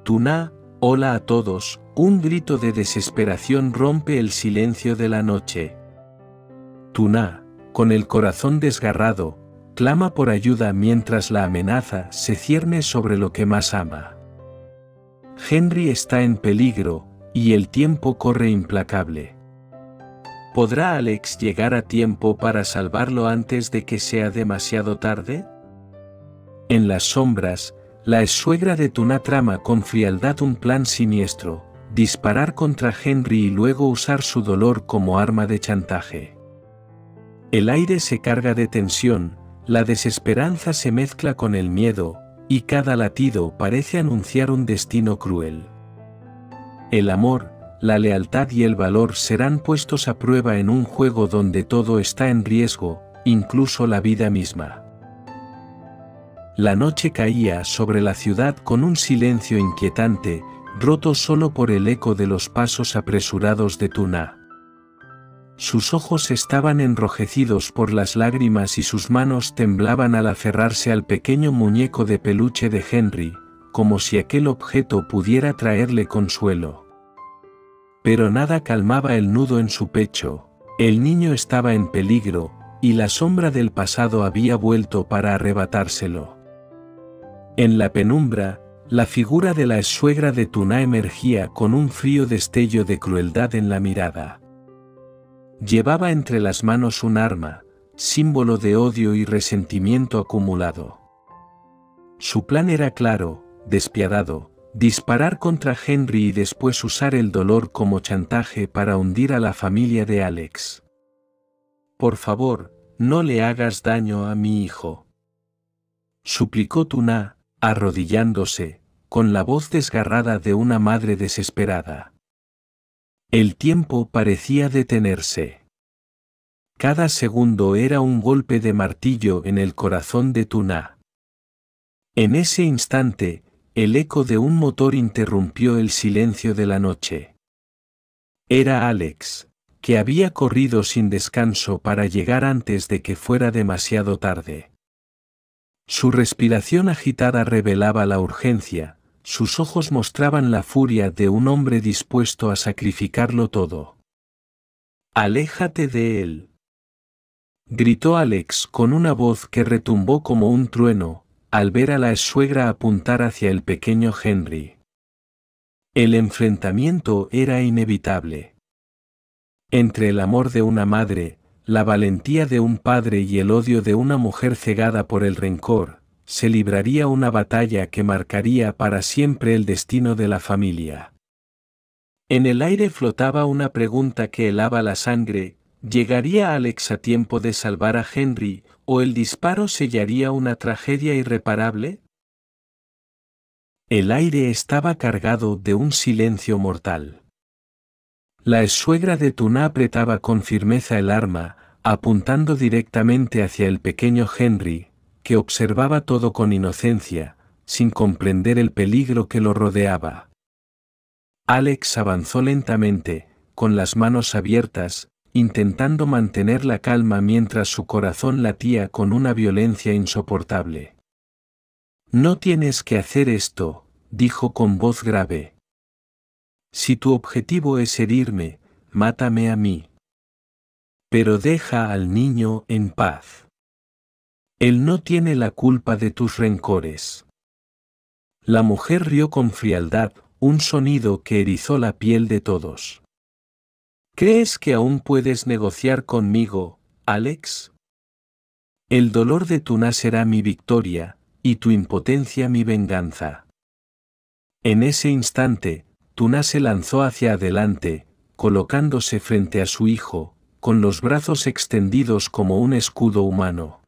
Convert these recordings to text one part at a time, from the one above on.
Tuna, hola a todos, un grito de desesperación rompe el silencio de la noche. Tuna, con el corazón desgarrado, clama por ayuda mientras la amenaza se cierne sobre lo que más ama. Henry está en peligro, y el tiempo corre implacable. ¿Podrá Alex llegar a tiempo para salvarlo antes de que sea demasiado tarde? En las sombras, la exsuegra de Tuna trama con frialdad un plan siniestro: disparar contra Henry y luego usar su dolor como arma de chantaje. El aire se carga de tensión, la desesperanza se mezcla con el miedo, y cada latido parece anunciar un destino cruel. El amor, la lealtad y el valor serán puestos a prueba en un juego donde todo está en riesgo, incluso la vida misma. La noche caía sobre la ciudad con un silencio inquietante, roto solo por el eco de los pasos apresurados de Tuna. Sus ojos estaban enrojecidos por las lágrimas y sus manos temblaban al aferrarse al pequeño muñeco de peluche de Henry, como si aquel objeto pudiera traerle consuelo. Pero nada calmaba el nudo en su pecho. El niño estaba en peligro, y la sombra del pasado había vuelto para arrebatárselo. En la penumbra, la figura de la exsuegra de Tuna emergía con un frío destello de crueldad en la mirada. Llevaba entre las manos un arma, símbolo de odio y resentimiento acumulado. Su plan era claro, despiadado: disparar contra Henry y después usar el dolor como chantaje para hundir a la familia de Alex. «Por favor, no le hagas daño a mi hijo», suplicó Tuna, arrodillándose, con la voz desgarrada de una madre desesperada. El tiempo parecía detenerse. Cada segundo era un golpe de martillo en el corazón de Tuna. En ese instante, el eco de un motor interrumpió el silencio de la noche. Era Alex, que había corrido sin descanso para llegar antes de que fuera demasiado tarde. Su respiración agitada revelaba la urgencia, sus ojos mostraban la furia de un hombre dispuesto a sacrificarlo todo. «Aléjate de él», gritó Alex con una voz que retumbó como un trueno, al ver a la exsuegra apuntar hacia el pequeño Henry. El enfrentamiento era inevitable. Entre el amor de una madre, la valentía de un padre y el odio de una mujer cegada por el rencor, se libraría una batalla que marcaría para siempre el destino de la familia. En el aire flotaba una pregunta que helaba la sangre: ¿llegaría Alex a tiempo de salvar a Henry, o el disparo sellaría una tragedia irreparable? El aire estaba cargado de un silencio mortal. La exsuegra de Tuna apretaba con firmeza el arma, apuntando directamente hacia el pequeño Henry, que observaba todo con inocencia, sin comprender el peligro que lo rodeaba. Alex avanzó lentamente, con las manos abiertas, intentando mantener la calma mientras su corazón latía con una violencia insoportable. «No tienes que hacer esto», dijo con voz grave. «Si tu objetivo es herirme, mátame a mí. Pero deja al niño en paz. Él no tiene la culpa de tus rencores». La mujer rió con frialdad, un sonido que erizó la piel de todos. «¿Crees que aún puedes negociar conmigo, Alex? El dolor de Tuna será mi victoria, y tu impotencia mi venganza». En ese instante, Tuna se lanzó hacia adelante, colocándose frente a su hijo, con los brazos extendidos como un escudo humano.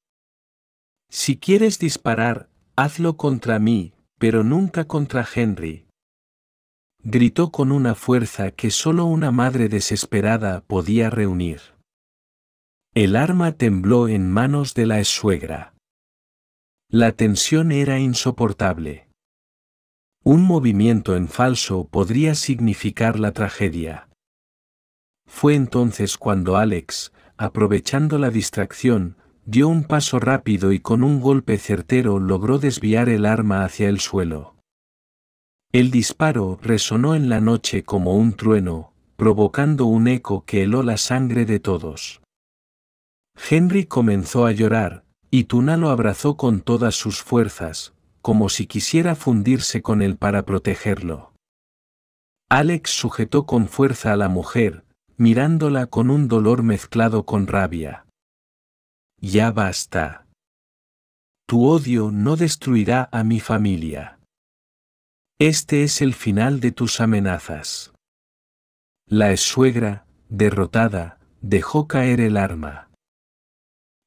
«Si quieres disparar, hazlo contra mí, pero nunca contra Henry», gritó con una fuerza que solo una madre desesperada podía reunir. El arma tembló en manos de la exsuegra. La tensión era insoportable. Un movimiento en falso podría significar la tragedia. Fue entonces cuando Alex, aprovechando la distracción, dio un paso rápido y con un golpe certero logró desviar el arma hacia el suelo. El disparo resonó en la noche como un trueno, provocando un eco que heló la sangre de todos. Henry comenzó a llorar, y Tuna lo abrazó con todas sus fuerzas, como si quisiera fundirse con él para protegerlo. Alex sujetó con fuerza a la mujer, mirándola con un dolor mezclado con rabia. Ya basta. Tu odio no destruirá a mi familia. Este es el final de tus amenazas. La exsuegra, derrotada, dejó caer el arma.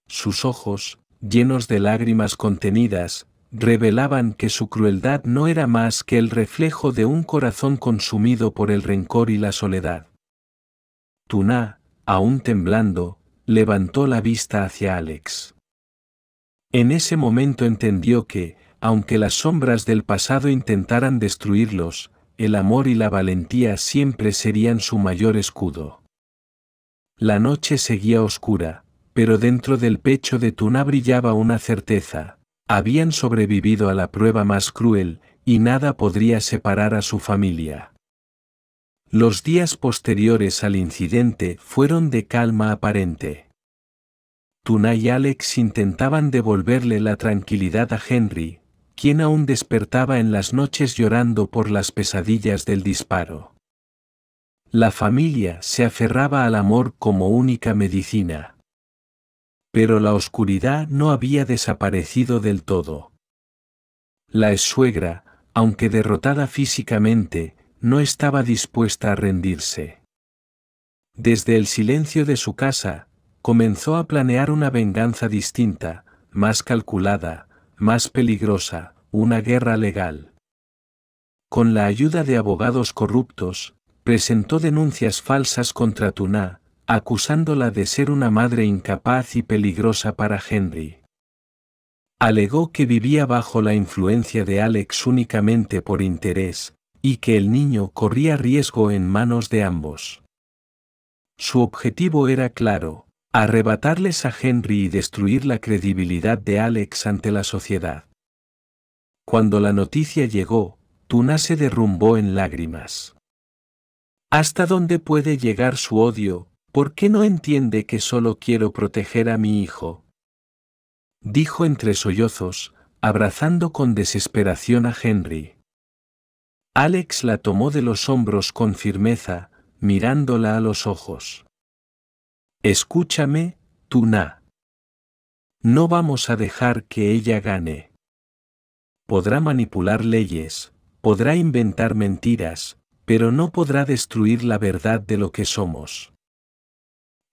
Sus ojos, llenos de lágrimas contenidas, revelaban que su crueldad no era más que el reflejo de un corazón consumido por el rencor y la soledad. Tuna, aún temblando, levantó la vista hacia Alex. En ese momento entendió que, aunque las sombras del pasado intentaran destruirlos, el amor y la valentía siempre serían su mayor escudo. La noche seguía oscura, pero dentro del pecho de Tuna brillaba una certeza: habían sobrevivido a la prueba más cruel, y nada podría separar a su familia. Los días posteriores al incidente fueron de calma aparente. Tuna y Alex intentaban devolverle la tranquilidad a Henry, quien aún despertaba en las noches llorando por las pesadillas del disparo. La familia se aferraba al amor como única medicina. Pero la oscuridad no había desaparecido del todo. La exsuegra, aunque derrotada físicamente, no estaba dispuesta a rendirse. Desde el silencio de su casa, comenzó a planear una venganza distinta, más calculada, más peligrosa, una guerra legal. Con la ayuda de abogados corruptos, presentó denuncias falsas contra Tuna, acusándola de ser una madre incapaz y peligrosa para Henry. Alegó que vivía bajo la influencia de Alex únicamente por interés, y que el niño corría riesgo en manos de ambos. Su objetivo era claro: arrebatarles a Henry y destruir la credibilidad de Alex ante la sociedad. Cuando la noticia llegó, Tuna se derrumbó en lágrimas. ¿Hasta dónde puede llegar su odio? ¿Por qué no entiende que solo quiero proteger a mi hijo?, dijo entre sollozos, abrazando con desesperación a Henry. Alex la tomó de los hombros con firmeza, mirándola a los ojos. Escúchame, Tuna. No vamos a dejar que ella gane. Podrá manipular leyes, podrá inventar mentiras, pero no podrá destruir la verdad de lo que somos.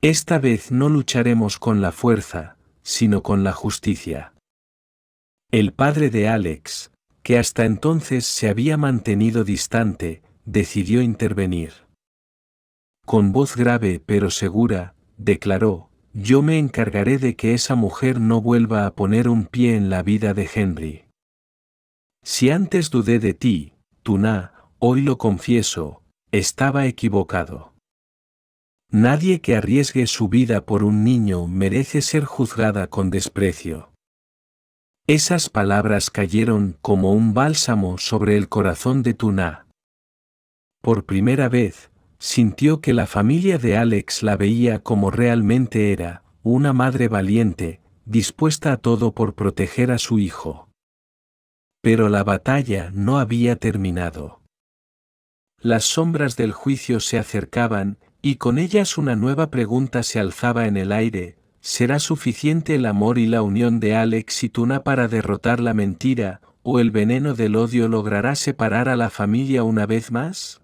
Esta vez no lucharemos con la fuerza, sino con la justicia. El padre de Alex, que hasta entonces se había mantenido distante, decidió intervenir. Con voz grave pero segura, declaró: yo me encargaré de que esa mujer no vuelva a poner un pie en la vida de Henry. Si antes dudé de ti, Tuna, hoy lo confieso, estaba equivocado. Nadie que arriesgue su vida por un niño merece ser juzgada con desprecio. Esas palabras cayeron como un bálsamo sobre el corazón de Tuna. Por primera vez, sintió que la familia de Alex la veía como realmente era, una madre valiente, dispuesta a todo por proteger a su hijo. Pero la batalla no había terminado. Las sombras del juicio se acercaban, y con ellas una nueva pregunta se alzaba en el aire: ¿será suficiente el amor y la unión de Alex y Tuna para derrotar la mentira, o el veneno del odio logrará separar a la familia una vez más?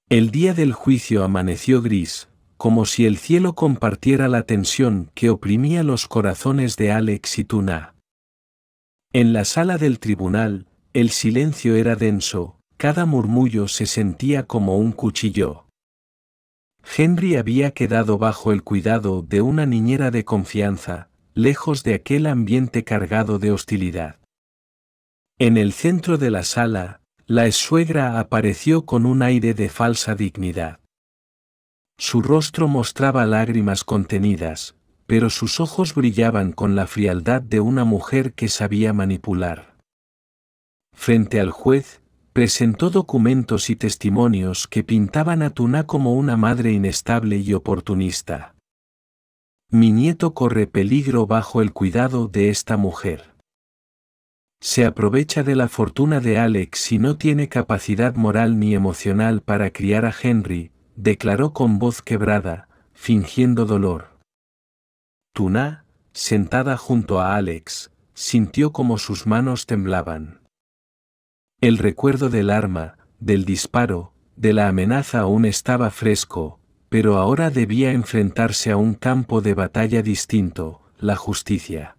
El día del juicio amaneció gris, como si el cielo compartiera la tensión que oprimía los corazones de Alex y Tuna. En la sala del tribunal, el silencio era denso, cada murmullo se sentía como un cuchillo. Henry había quedado bajo el cuidado de una niñera de confianza, lejos de aquel ambiente cargado de hostilidad. En el centro de la sala, la exsuegra apareció con un aire de falsa dignidad. Su rostro mostraba lágrimas contenidas, pero sus ojos brillaban con la frialdad de una mujer que sabía manipular. Frente al juez, presentó documentos y testimonios que pintaban a Tuna como una madre inestable y oportunista. Mi nieto corre peligro bajo el cuidado de esta mujer. Se aprovecha de la fortuna de Alex y no tiene capacidad moral ni emocional para criar a Henry, declaró con voz quebrada, fingiendo dolor. Tuna, sentada junto a Alex, sintió como sus manos temblaban. El recuerdo del arma, del disparo, de la amenaza aún estaba fresco, pero ahora debía enfrentarse a un campo de batalla distinto, la justicia.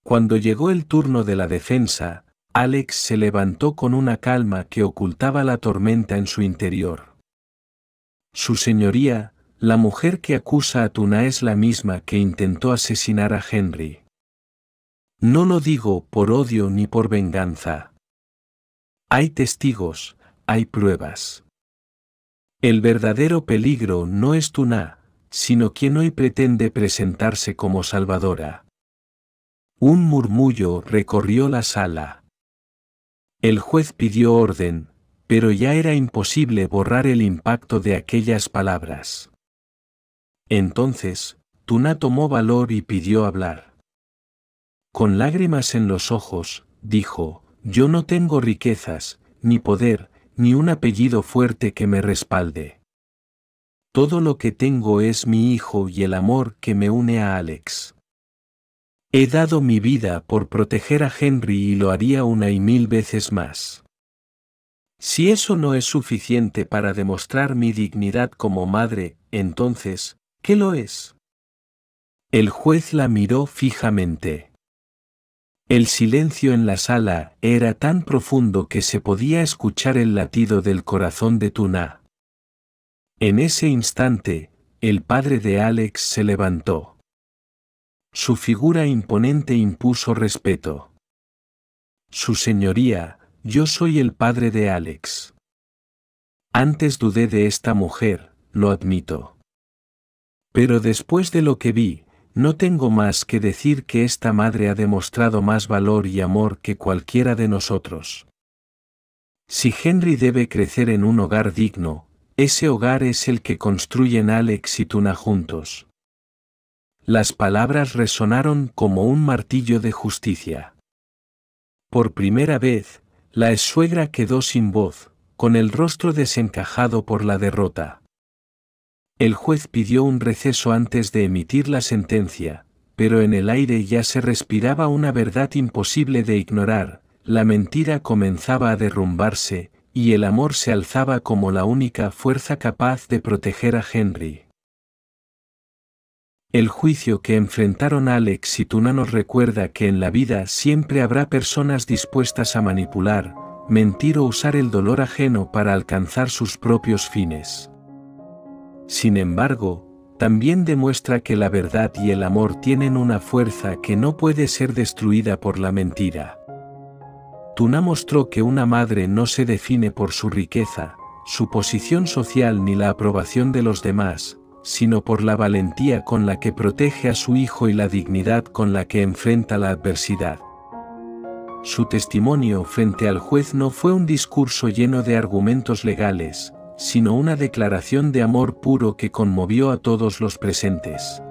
Cuando llegó el turno de la defensa, Alex se levantó con una calma que ocultaba la tormenta en su interior. Su señoría, la mujer que acusa a Tuna es la misma que intentó asesinar a Henry. No lo digo por odio ni por venganza. Hay testigos, hay pruebas. El verdadero peligro no es Tuna, sino quien hoy pretende presentarse como salvadora. Un murmullo recorrió la sala. El juez pidió orden, pero ya era imposible borrar el impacto de aquellas palabras. Entonces, Tuna tomó valor y pidió hablar. Con lágrimas en los ojos, dijo: yo no tengo riquezas, ni poder, ni un apellido fuerte que me respalde. Todo lo que tengo es mi hijo y el amor que me une a Alex. He dado mi vida por proteger a Henry y lo haría una y mil veces más. Si eso no es suficiente para demostrar mi dignidad como madre, entonces, ¿qué lo es? El juez la miró fijamente. El silencio en la sala era tan profundo que se podía escuchar el latido del corazón de Tuna. En ese instante, el padre de Alex se levantó. Su figura imponente impuso respeto. Su señoría, yo soy el padre de Alex. Antes dudé de esta mujer, lo admito. Pero después de lo que vi, no tengo más que decir que esta madre ha demostrado más valor y amor que cualquiera de nosotros. Si Henry debe crecer en un hogar digno, ese hogar es el que construyen Alex y Tuna juntos. Las palabras resonaron como un martillo de justicia. Por primera vez, la exsuegra quedó sin voz, con el rostro desencajado por la derrota. El juez pidió un receso antes de emitir la sentencia, pero en el aire ya se respiraba una verdad imposible de ignorar: la mentira comenzaba a derrumbarse, y el amor se alzaba como la única fuerza capaz de proteger a Henry. El juicio que enfrentaron Alex y Tuna nos recuerda que en la vida siempre habrá personas dispuestas a manipular, mentir o usar el dolor ajeno para alcanzar sus propios fines. Sin embargo, también demuestra que la verdad y el amor tienen una fuerza que no puede ser destruida por la mentira. Tuna mostró que una madre no se define por su riqueza, su posición social ni la aprobación de los demás, sino por la valentía con la que protege a su hijo y la dignidad con la que enfrenta la adversidad. Su testimonio frente al juez no fue un discurso lleno de argumentos legales, sino una declaración de amor puro que conmovió a todos los presentes.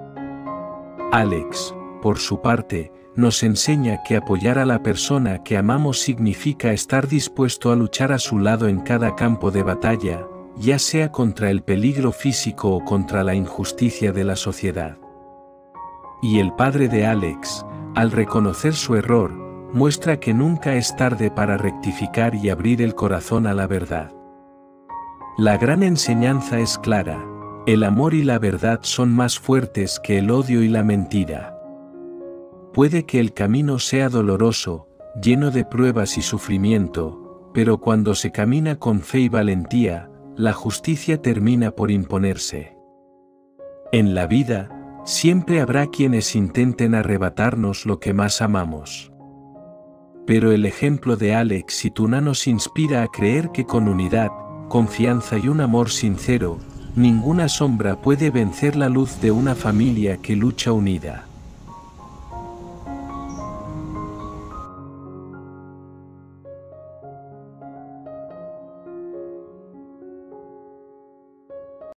Alex, por su parte, nos enseña que apoyar a la persona que amamos significa estar dispuesto a luchar a su lado en cada campo de batalla, ya sea contra el peligro físico o contra la injusticia de la sociedad. Y el padre de Alex, al reconocer su error, muestra que nunca es tarde para rectificar y abrir el corazón a la verdad. La gran enseñanza es clara: el amor y la verdad son más fuertes que el odio y la mentira. Puede que el camino sea doloroso, lleno de pruebas y sufrimiento, pero cuando se camina con fe y valentía, la justicia termina por imponerse. En la vida, siempre habrá quienes intenten arrebatarnos lo que más amamos. Pero el ejemplo de Alex y Tuna nos inspira a creer que con unidad, confianza y un amor sincero, ninguna sombra puede vencer la luz de una familia que lucha unida.